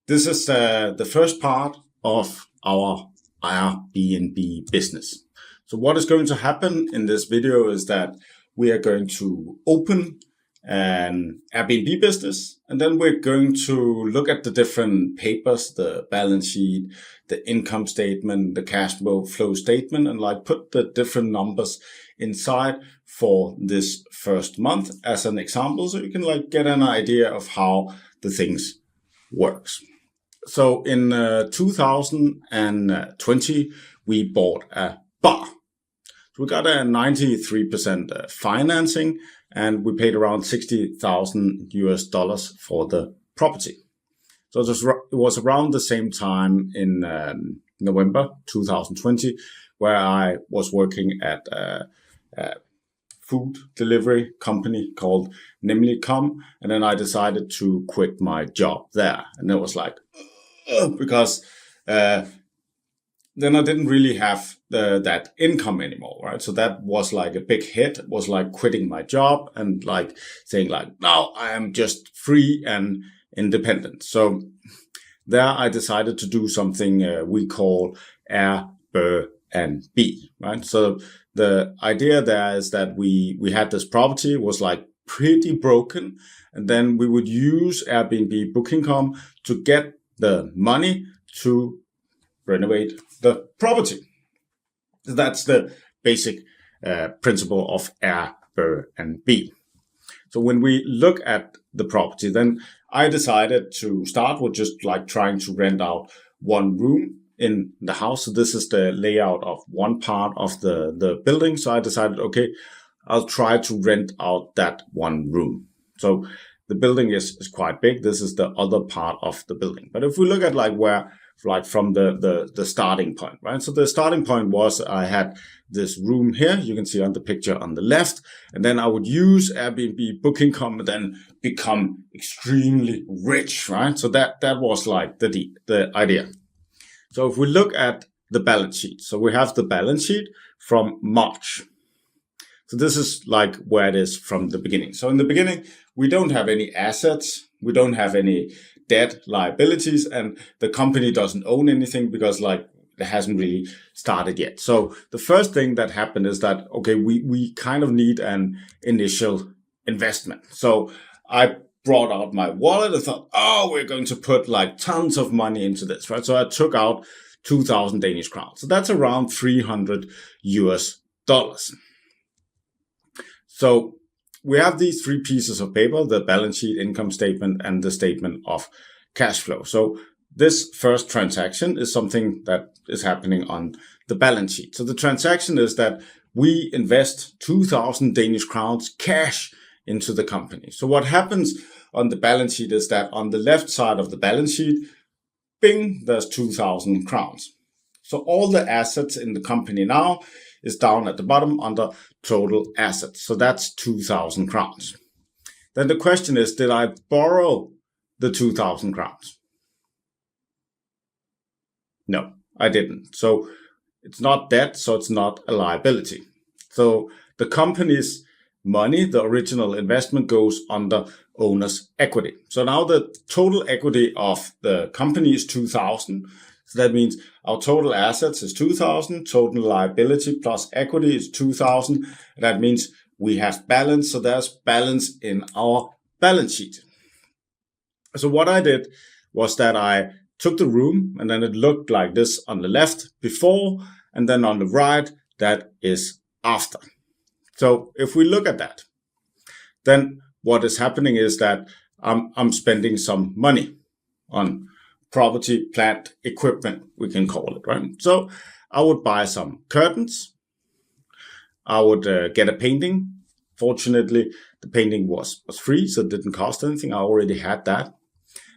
This is the first part of our Airbnb business. So what is going to happen in this video is that we are going to open an Airbnb business, and then we're going to look at the different papers, the balance sheet, the income statement, the cash flow statement, and like put the different numbers inside for this first month as an example, so you can like get an idea of how the things works. So in 2020, we bought a bar. So we got a 93% financing, and we paid around $60,000 for the property. So it was around the same time in November 2020, where I was working at a food delivery company called Nemlig.com, and then I decided to quit my job there. And it was like, because then I didn't really have that income anymore, right? So that was like a big hit. It was like quitting my job and like saying like, now I am just free and independent. So there I decided to do something we call Airbnb, right? So the idea there is that we had this property, was like pretty broken, and then we would use Airbnb Booking.com to get the money to renovate the property. That's the basic principle of Airbnb. So when we look at the property, then I decided to start with just like trying to rent out one room in the house. So this is the layout of one part of the building. So I decided, okay, I'll try to rent out that one room. So the building is quite big. This is the other part of the building. But if we look at like where, like from the starting point, right? So the starting point was I had this room here. You can see on the picture on the left. And then I would use Airbnb Booking.com and then become extremely rich, right? So that was like the idea. So if we look at the balance sheet, so we have the balance sheet from March. So this is like where it is from the beginning. So in the beginning, we don't have any assets. We don't have any debt liabilities, and the company doesn't own anything because like it hasn't really started yet. So the first thing that happened is that, okay, we kind of need an initial investment. So I brought out my wallet and thought, oh, we're going to put like tons of money into this, right? So I took out 2,000 Danish crowns. So that's around $300 US. So we have these three pieces of paper, the balance sheet, income statement, and the statement of cash flow. So this first transaction is something that is happening on the balance sheet. So the transaction is that we invest 2,000 Danish crowns cash into the company. So what happens on the balance sheet is that on the left side of the balance sheet, bing, there's 2,000 crowns. So all the assets in the company now is down at the bottom under total assets. So that's 2,000 crowns. Then the question is, did I borrow the 2,000 crowns? No, I didn't. So it's not debt, so it's not a liability. So the company's money, the original investment, goes under owner's equity. So now the total equity of the company is 2,000. So that means our total assets is 2,000, total liability plus equity is 2,000. That means we have balance. So there's balance in our balance sheet. So what I did was that I took the room, and then it looked like this on the left before, and then on the right, that is after. So if we look at that, then what is happening is that I'm spending some money on property, plant, equipment, we can call it, right? So I would buy some curtains. I would get a painting. Fortunately, the painting was free, so it didn't cost anything. I already had that.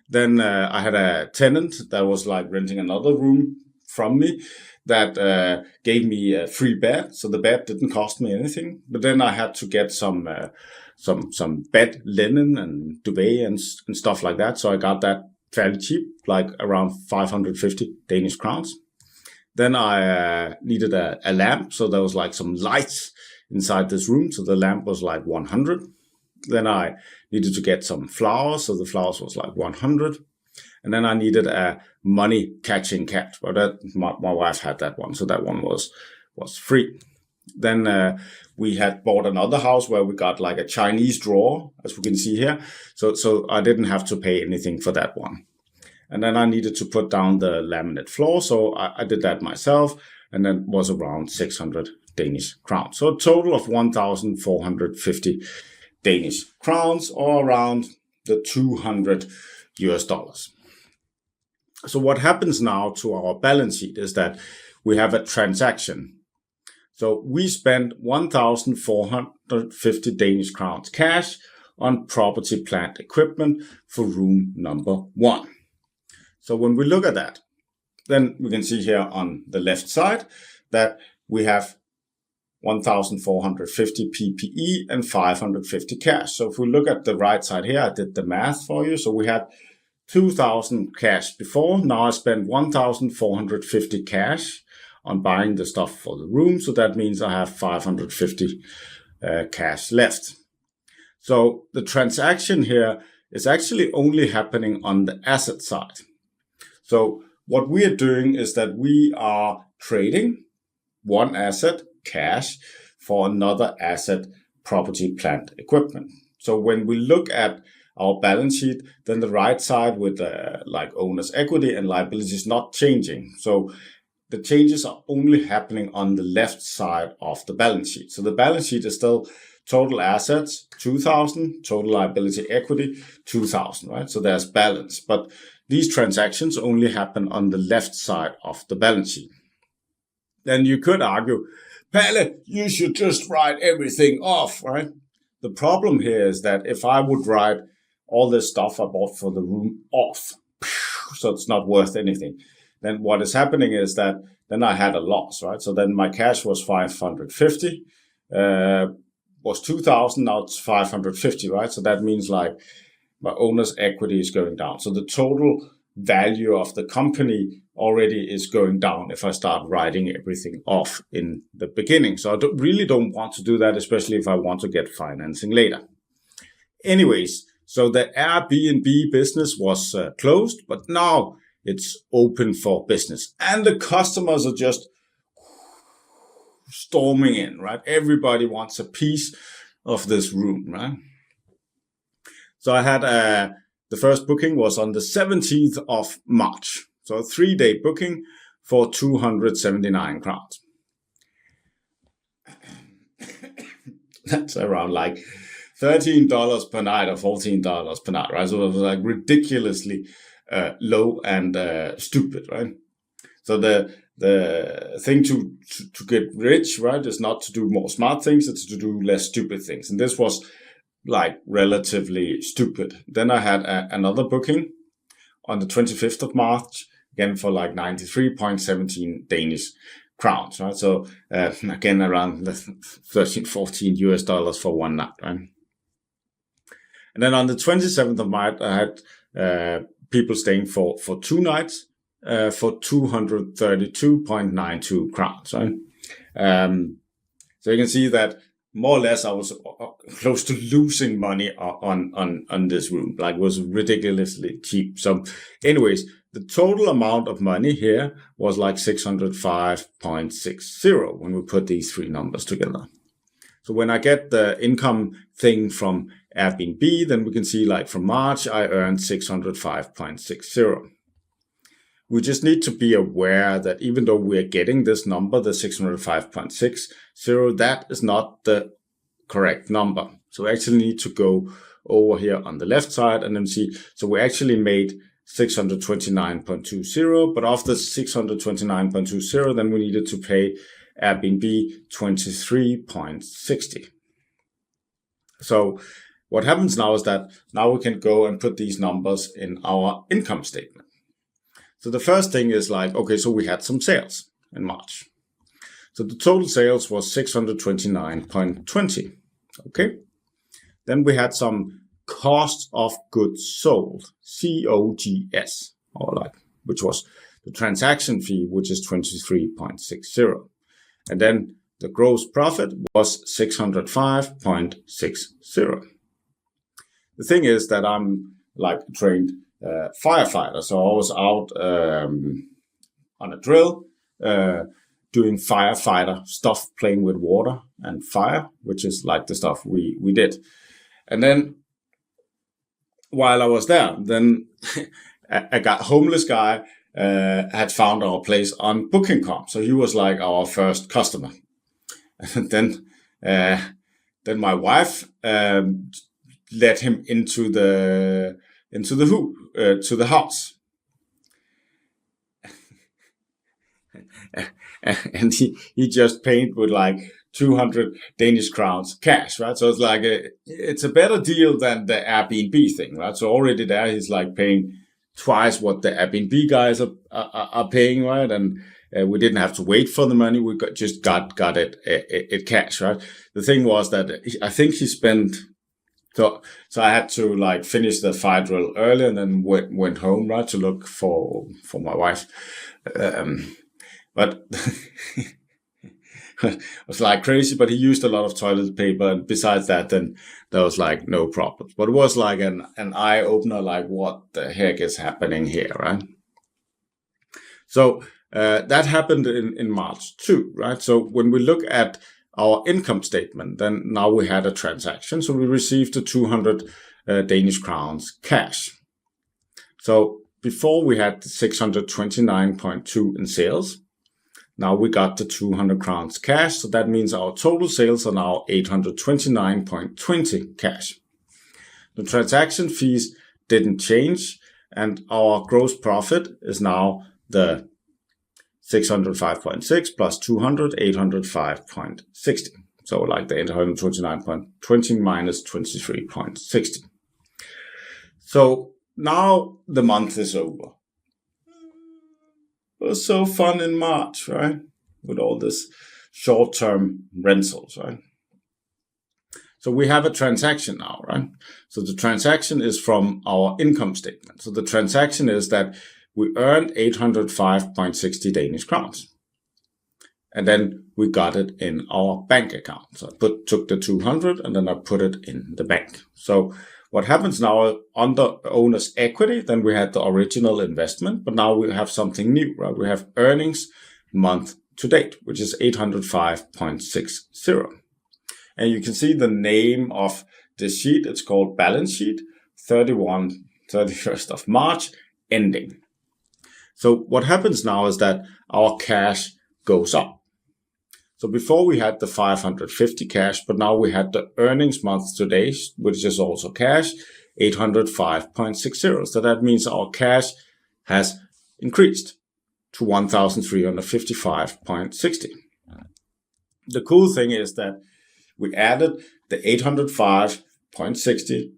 Then I had a tenant that was like renting another room from me that gave me a free bed. So the bed didn't cost me anything. But then I had to get some bed linen and duvet and stuff like that. So I got that fairly cheap, like around 550 Danish crowns. Then I needed a lamp. So there was like some lights inside this room. So the lamp was like 100. Then I needed to get some flowers. So the flowers was like 100. And then I needed a money catching cat, but my wife had that one, so that one was free. Then we had bought another house where we got like a Chinese drawer, as we can see here. So I didn't have to pay anything for that one. And then I needed to put down the laminate floor, so I did that myself, and then was around 600 Danish crowns. So a total of 1,450 Danish crowns, or around the $200 US. So what happens now to our balance sheet is that we have a transaction. So we spent 1,450 Danish crowns cash on property, plant, equipment for room number 1. So when we look at that, then we can see here on the left side that we have 1,450 PPE and 550 cash. So if we look at the right side here, I did the math for you. So we had 2,000 cash before. Now I spent 1,450 cash on buying the stuff for the room. So that means I have 550 cash left. So the transaction here is actually only happening on the asset side. So what we are doing is that we are trading one asset, cash, for another asset, property, plant, equipment. So when we look at our balance sheet, then the right side with like owner's equity and liability is not changing. So the changes are only happening on the left side of the balance sheet. So the balance sheet is still total assets, 2,000, total liability equity, 2,000, right? So there's balance. But these transactions only happen on the left side of the balance sheet. Then you could argue, Palle, you should just write everything off, right? The problem here is that if I would write all this stuff I bought for the room off, so it's not worth anything, then what is happening is that then I had a loss, right? So then my cash was 550, was 2,000, now it's 550, right? So that means like my owner's equity is going down. So the total value of the company already is going down if I start writing everything off in the beginning. So I really don't want to do that, especially if I want to get financing later. Anyways, so the Airbnb business was closed, but now it's open for business. And the customers are just storming in, right? Everybody wants a piece of this room, right? So I had the first booking was on the 17th of March. So a 3-day booking for 279 crowns. That's around like $13 per night or $14 per night, right? So it was like ridiculously low and stupid, right? So the thing to get rich, right, is not to do more smart things, it's to do less stupid things. And this was like relatively stupid. Then I had another booking on the 25th of March, again for like 93.17 Danish crowns, right? So again, around $13-14 US for one night, right? And then on the 27th of March, I had people staying for 2 nights for 232.92 crowns, right? So you can see that more or less I was close to losing money on this room. Like, it was ridiculously cheap. So anyways, the total amount of money here was like 605.60 when we put these 3 numbers together. So when I get the income thing from Airbnb, then we can see like from March, I earned 605.60. We just need to be aware that even though we're getting this number, the 605.60, that is not the correct number. So we actually need to go over here on the left side and then see. So we actually made 629.20, but of the 629.20, then we needed to pay Airbnb 23.60. So what happens now is that now we can go and put these numbers in our income statement. So the first thing is like, okay, so we had some sales in March. So the total sales was 629.20. Okay. Then we had some cost of goods sold, COGS, or like, which was the transaction fee, which is 23.60. And then the gross profit was 605.60. The thing is that I'm like trained firefighter. So I was out on a drill doing firefighter stuff, playing with water and fire, which is like the stuff we did. And then while I was there, then a homeless guy had found our place on Booking.com. So he was like our first customer. And then my wife led him into the to the house. And he just paid with like 200 Danish crowns cash, right? So it's like it's a better deal than the Airbnb thing, right? So already there he's like paying twice what the Airbnb guys are paying, right? And we didn't have to wait for the money. We just got it cash, right? The thing was that I think he spent. So I had to like finish the fire drill early and then went home, right, to look for my wife. But it was like crazy, but he used a lot of toilet paper. And besides that, then there was like no problems. But it was like an eye opener, like what the heck is happening here, right? So that happened in March too, right? So when we look at our income statement, then now we had a transaction. So we received the 200 Danish crowns cash. So before we had 629.2 in sales. Now we got the 200 crowns cash. So that means our total sales are now 829.20 cash. The transaction fees didn't change. And our gross profit is now the 605.6 plus 200, 805.60. So like the 829.20 minus 23.60. So now the month is over. It was so fun in March, right? With all this short-term rentals, right? So we have a transaction now, right? So the transaction is from our income statement. So the transaction is that we earned 805.60 Danish crowns. And then we got it in our bank account. So I took the 200 and then I put it in the bank. So what happens now under owner's equity, then we had the original investment, but now we have something new, right? We have earnings month to date, which is 805.60. And you can see the name of this sheet. It's called balance sheet 31st of March ending. So what happens now is that our cash goes up. So before we had the 550 cash, but now we had the earnings month to date, which is also cash, 805.60. So that means our cash has increased to 1,355.60. The cool thing is that we added the 805.60.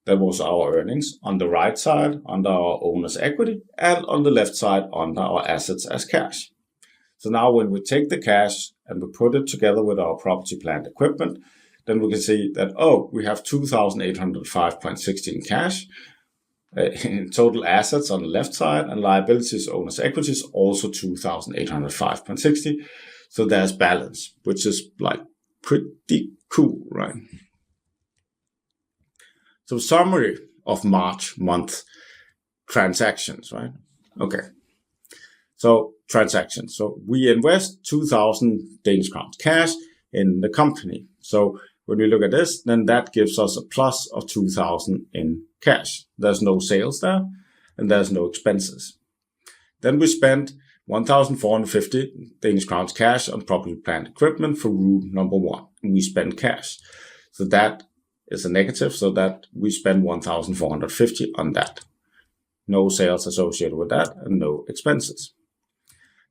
That was our earnings on the right side under our owner's equity and on the left side under our assets as cash. So now when we take the cash and we put it together with our property, plant, equipment, then we can see that, we have 2,805.60 in cash, in total assets on the left side, and liabilities, owner's equity is also 2,805.60. So there's balance, which is like pretty cool, right? So summary of March month transactions, right? Okay. So transactions. So we invest 2,000 Danish crowns cash in the company. So when we look at this, then that gives us a plus of 2,000 in cash. There's no sales there and there's no expenses. Then we spent 1,450 Danish crowns cash on property, plant, equipment for rule number 1. We spend cash. So that is a negative, so that we spend 1,450 on that. No sales associated with that and no expenses.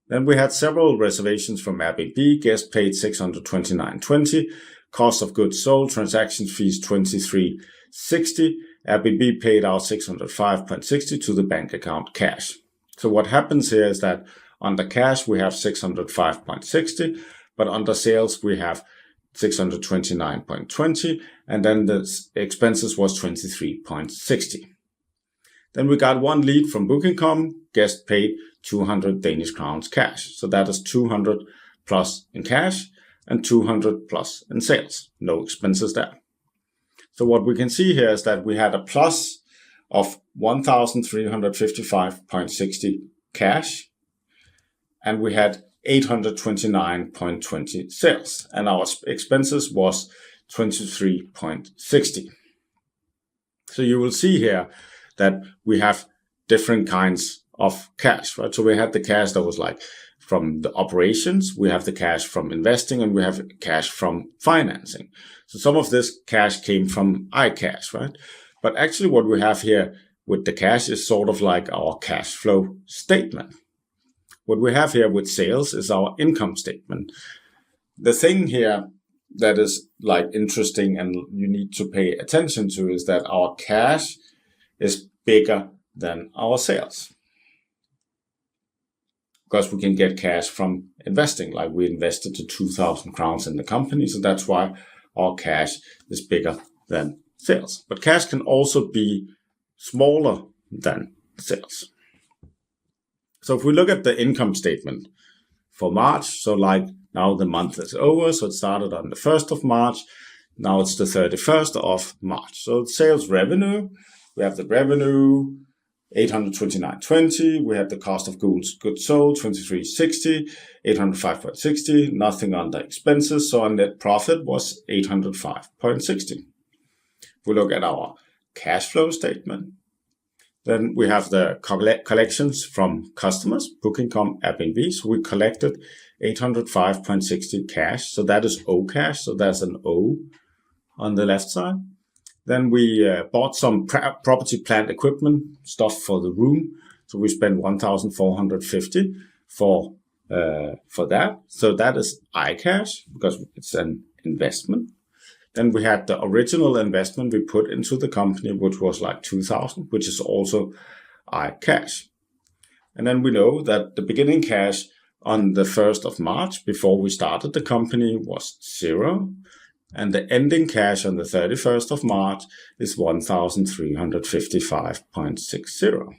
Then we had several reservations from Airbnb. Guest paid 629.20. Cost of goods sold, transaction fees 23.60. Airbnb paid out 605.60 to the bank account cash. So what happens here is that under cash we have 605.60, but under sales we have 629.20, and then the expenses was 23.60. Then we got one lead from Booking.com. Guest paid 200 Danish crowns cash. So that is 200 plus in cash and 200 plus in sales. No expenses there. So what we can see here is that we had a plus of 1,355.60 cash, and we had 829.20 sales, and our expenses was 23.60. So you will see here that we have different kinds of cash, right? So we had the cash that was like from the operations, we have the cash from investing, and we have cash from financing. So some of this cash came from iCash, right? But actually what we have here with the cash is sort of like our cash flow statement. What we have here with sales is our income statement. The thing here that is like interesting and you need to pay attention to is that our cash is bigger than our sales, because we can get cash from investing. Like we invested to 2,000 crowns in the company, so that's why our cash is bigger than sales. But cash can also be smaller than sales. So if we look at the income statement for March, so like now the month is over, so it started on the 1st of March, now it's the 31st of March. So sales revenue, we have the revenue, 829.20, we have the cost of goods sold, 23.60, 805.60, nothing on the expenses, so our net profit was 805.60. If we look at our cash flow statement, then we have the collections from customers, Booking.com, Airbnb. So we collected 805.60 cash. So that is O cash. So there's an O on the left side. Then we bought some property, plant, equipment, stuff for the room. So we spent 1,450 for that. So that is iCash because it's an investment. Then we had the original investment we put into the company, which was like 2,000, which is also iCash. And then we know that the beginning cash on the 1st of March, before we started the company, was 0. And the ending cash on the 31st of March is 1,355.60.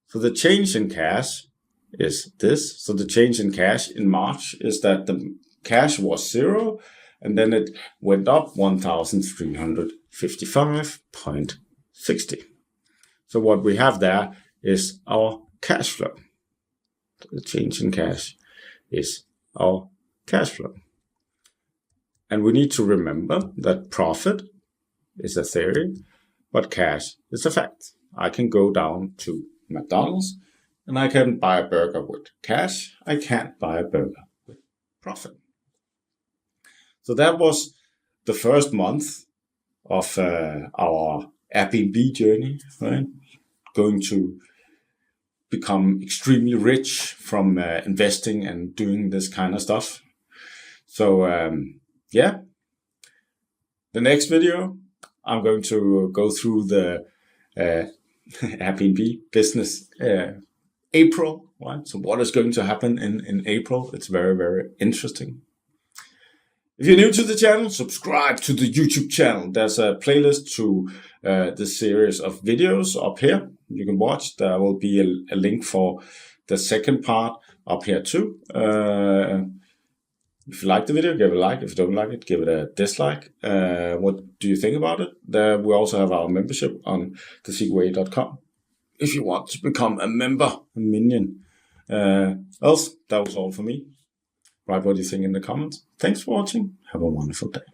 So the change in cash is this. So the change in cash in March is that the cash was 0, and then it went up 1,355.60. So what we have there is our cash flow. The change in cash is our cash flow. And we need to remember that profit is a theory, but cash is a fact. I can go down to McDonald's and I can buy a burger with cash. I can't buy a burger with profit. So that was the first month of our Airbnb journey, right? Going to become extremely rich from investing and doing this kind of stuff. So yeah, the next video, I'm going to go through the Airbnb business April, right? So what is going to happen in April? It's very, very interesting. If you're new to the channel, subscribe to the YouTube channel. There's a playlist to this series of videos up here. You can watch. There will be a link for the second part up here too. If you like the video, give it a like. If you don't like it, give it a dislike. What do you think about it? We also have our membership on thesecretway.com. If you want to become a member, a minion. Else, that was all for me. Write what you think in the comments. Thanks for watching. Have a wonderful day.